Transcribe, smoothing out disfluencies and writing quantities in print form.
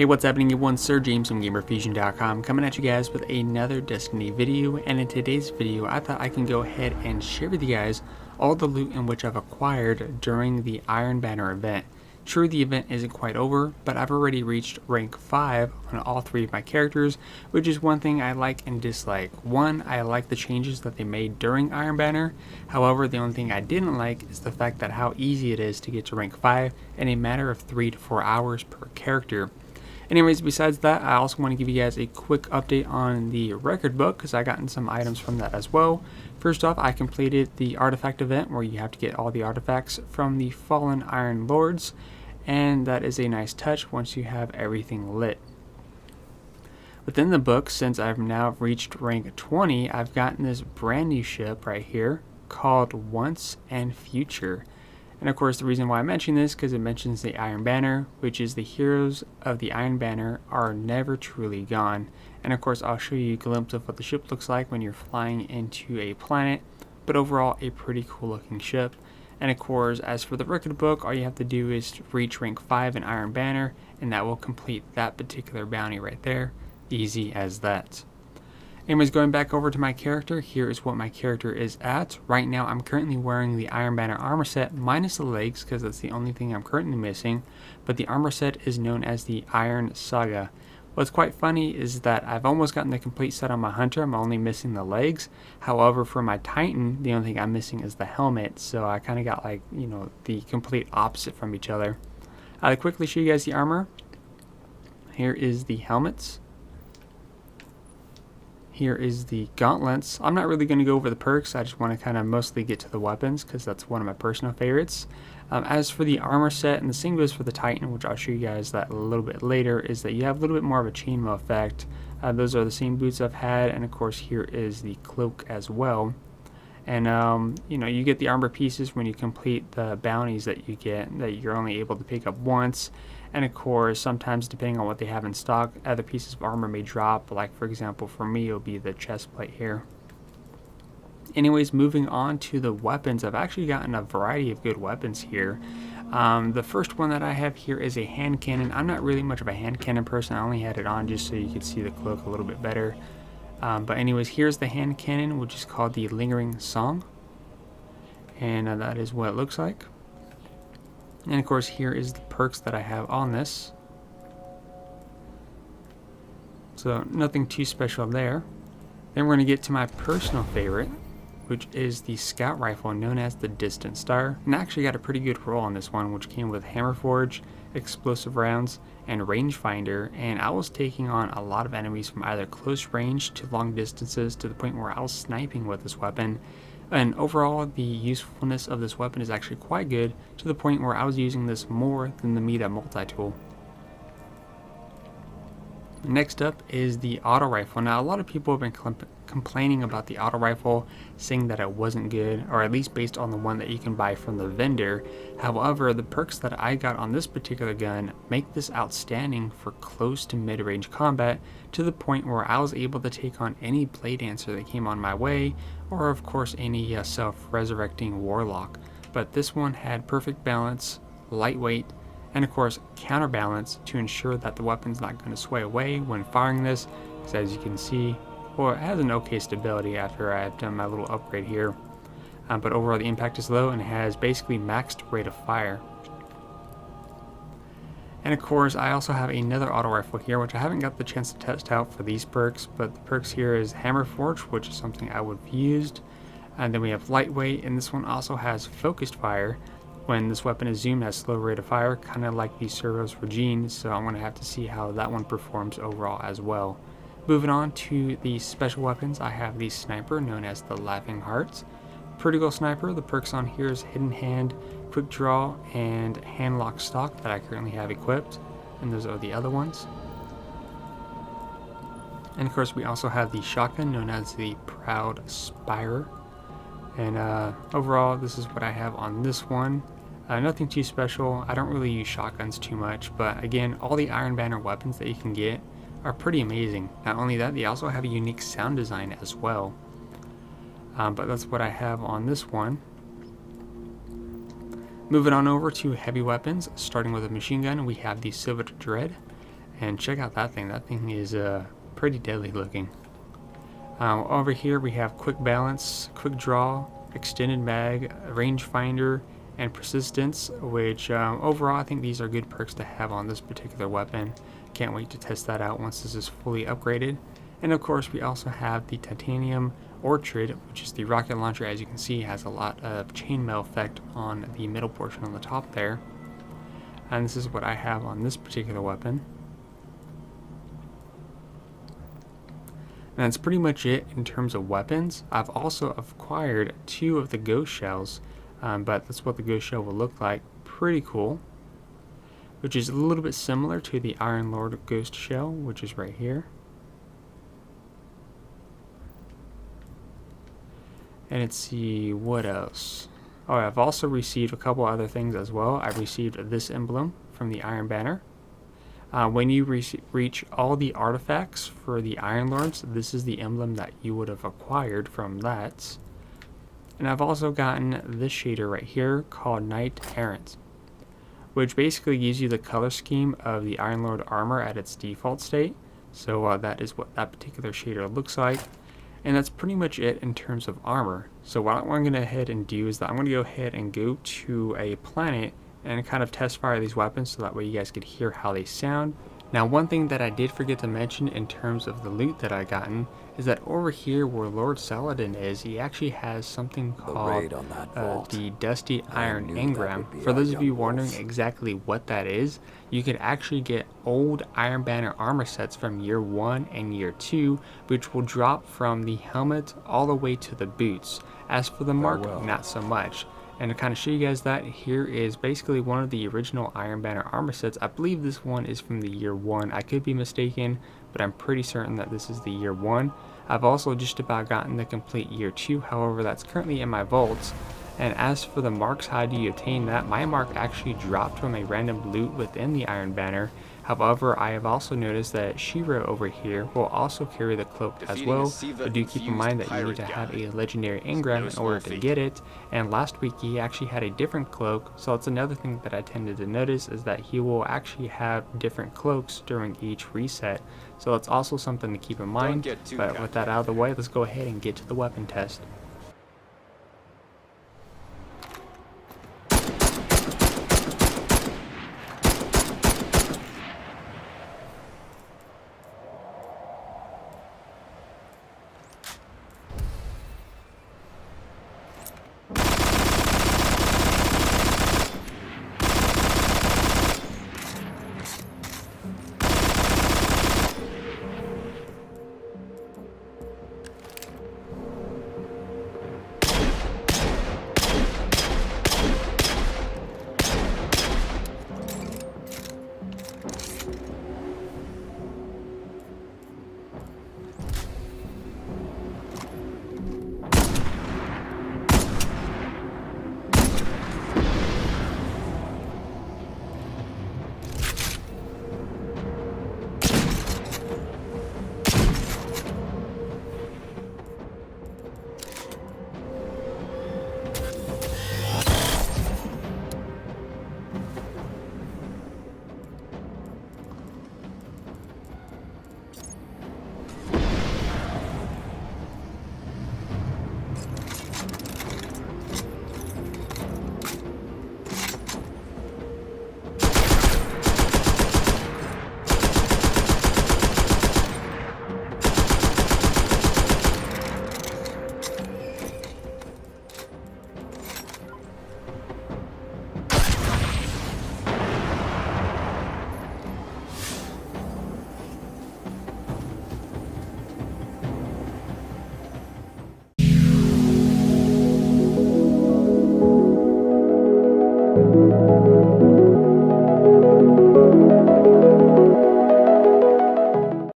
Hey, what's happening everyone? SirJames from Gamerfuzion.com coming at you guys with another Destiny video, and in today's video I thought I can go ahead and share with you guys all the loot in which I've acquired during the Iron Banner event. Sure, the event isn't quite over, but I've already reached rank 5 on all 3 of my characters, which is one thing I like and dislike. One, I like the changes that they made during Iron Banner. However, the only thing I didn't like is the fact that how easy it is to get to rank 5 in a matter of 3 to 4 hours per character. Anyways, besides that, I also want to give you guys a quick update on the record book because I gotten some items from that as well. First off, I completed the artifact event where you have to get all the artifacts from the fallen Iron Lords, and that is a nice touch once you have everything lit. Within the book, since I've now reached rank 20, I've gotten this brand new ship right here called Once and Future. And of course, the reason why I mention this because it mentions the Iron Banner, which is the heroes of the Iron Banner are never truly gone. And of course, I'll show you a glimpse of what the ship looks like when you're flying into a planet, but overall a pretty cool looking ship. And of course, as for the record book, all you have to do is reach rank 5 in Iron Banner, and that will complete that particular bounty right there. Easy as that. Anyways, going back over to my character, here is what my character is at. Right now, I'm currently wearing the Iron Banner armor set minus the legs because that's the only thing I'm currently missing. But the armor set is known as the Iron Saga. What's quite funny is that I've almost gotten the complete set on my Hunter. I'm only missing the legs. However, for my Titan, the only thing I'm missing is the helmet. So I kind of got like, the complete opposite from each other. I'll quickly show you guys the armor. Here is the helmets. Here is the gauntlets. I'm not really going to go over the perks. I just want to kind of mostly get to the weapons because that's one of my personal favorites. As for the armor set, and the same goes for the Titan, which I'll show you guys that a little bit later, is that you have a little bit more of a chainmail effect. Those are the same boots I've had, and of course here is the cloak as well. And you get the armor pieces when you complete the bounties that you get that you're only able to pick up once. And of course, sometimes depending on what they have in stock, other pieces of armor may drop. Like for example, for me, it'll be the chest plate here. Anyways, moving on to the weapons, I've actually gotten a variety of good weapons here. The first one that I have here is a hand cannon. I'm not really much of a hand cannon person. I only had it on just so you could see the cloak a little bit better. But anyways, here's the hand cannon, which is called the Lingering Song. And that is what it looks like. And of course, here is the perks that I have on this. So nothing too special there. Then we're going to get to my personal favorite, which is the scout rifle known as the Distant Star. And I actually got a pretty good roll on this one, which came with hammer forge, explosive rounds, and rangefinder. And I was taking on a lot of enemies from either close range to long distances to the point where I was sniping with this weapon. And overall, the usefulness of this weapon is actually quite good, to the point where I was using this more than the Meta multi-tool. Next up is the auto rifle. Now, a lot of people have been complaining about the auto rifle, saying that it wasn't good, or at least based on the one that you can buy from the vendor. However, the perks that I got on this particular gun make this outstanding for close to mid-range combat, to the point where I was able to take on any blade dancer that came on my way, or of course any self-resurrecting warlock. But this one had perfect balance, lightweight, and of course counterbalance to ensure that the weapon's not going to sway away when firing this, because as you can see, well, it has an okay stability after I've done my little upgrade here. But overall the impact is low and has basically maxed rate of fire. And of course, I also have another auto rifle here, which I haven't got the chance to test out for these perks, but the perks here is Hammer Forge, which is something I would have used. And then we have Lightweight, and this one also has Focused Fire. When this weapon is zoomed, has slow rate of fire, kind of like the Servo's Regine, so I'm going to have to see how that one performs overall as well. Moving on to the special weapons, I have the Sniper, known as the Laughing Heart. Pretty cool sniper. The perks on here is Hidden Hand, Quick Draw, and Hand Lock Stock that I currently have equipped, and those are the other ones. And of course, we also have the shotgun known as the Proud Spirer. And overall, this is what I have on this one. Nothing too special. I don't really use shotguns too much, but again, all the Iron Banner weapons that you can get are pretty amazing. Not only that, they also have a unique sound design as well. But that's what I have on this one. Moving on over to heavy weapons, starting with a machine gun, we have the Silver Dread. And check out that thing. That thing is pretty deadly looking. Over here we have quick balance, quick draw, extended mag, rangefinder, and persistence, which overall I think these are good perks to have on this particular weapon. Can't wait to test that out once this is fully upgraded. And of course we also have the titanium orchid, which is the rocket launcher. As you can see, has a lot of chainmail effect on the middle portion on the top there. And this is what I have on this particular weapon. And that's pretty much it in terms of weapons. I've also acquired 2 of the ghost shells, but that's what the ghost shell will look like. Pretty cool. Which is a little bit similar to the Iron Lord ghost shell, which is right here. And let's see what else. Oh, I've also received a couple other things as well. I received this emblem from the Iron Banner. When you reach all the artifacts for the Iron Lords, this is the emblem that you would have acquired from that. And I've also gotten this shader right here called Knight Errant, which basically gives you the color scheme of the Iron Lord armor at its default state. So that is what that particular shader looks like. And that's pretty much it in terms of armor. So what I'm going to go ahead and do is that I'm going to go ahead and go to a planet and kind of test fire these weapons so that way you guys could hear how they sound. Now, one thing that I did forget to mention in terms of the loot that I gotten is that over here where Lord Saladin is, he actually has something called the Dusty Iron Engram. For those of you wondering exactly what that is, you could actually get old Iron Banner armor sets from year 1 and year 2, which will drop from the helmet all the way to the boots. As for the mark, not so much. And to kind of show you guys that, here is basically one of the original Iron Banner armor sets. I believe this one is from the year 1. I could be mistaken, but I'm pretty certain that this is the year 1. I've also just about gotten the complete year 2, however that's currently in my vaults. And as for the marks, how do you obtain that? My mark actually dropped from a random loot within the Iron Banner. However, I have also noticed that Shiro over here will also carry the cloak as well, but do keep in mind that you need to have a legendary engram in order to get it. And last week he actually had a different cloak, so it's another thing that I tended to notice is that he will actually have different cloaks during each reset. So it's also something to keep in mind, but with that out of the way, let's go ahead and get to the weapon test.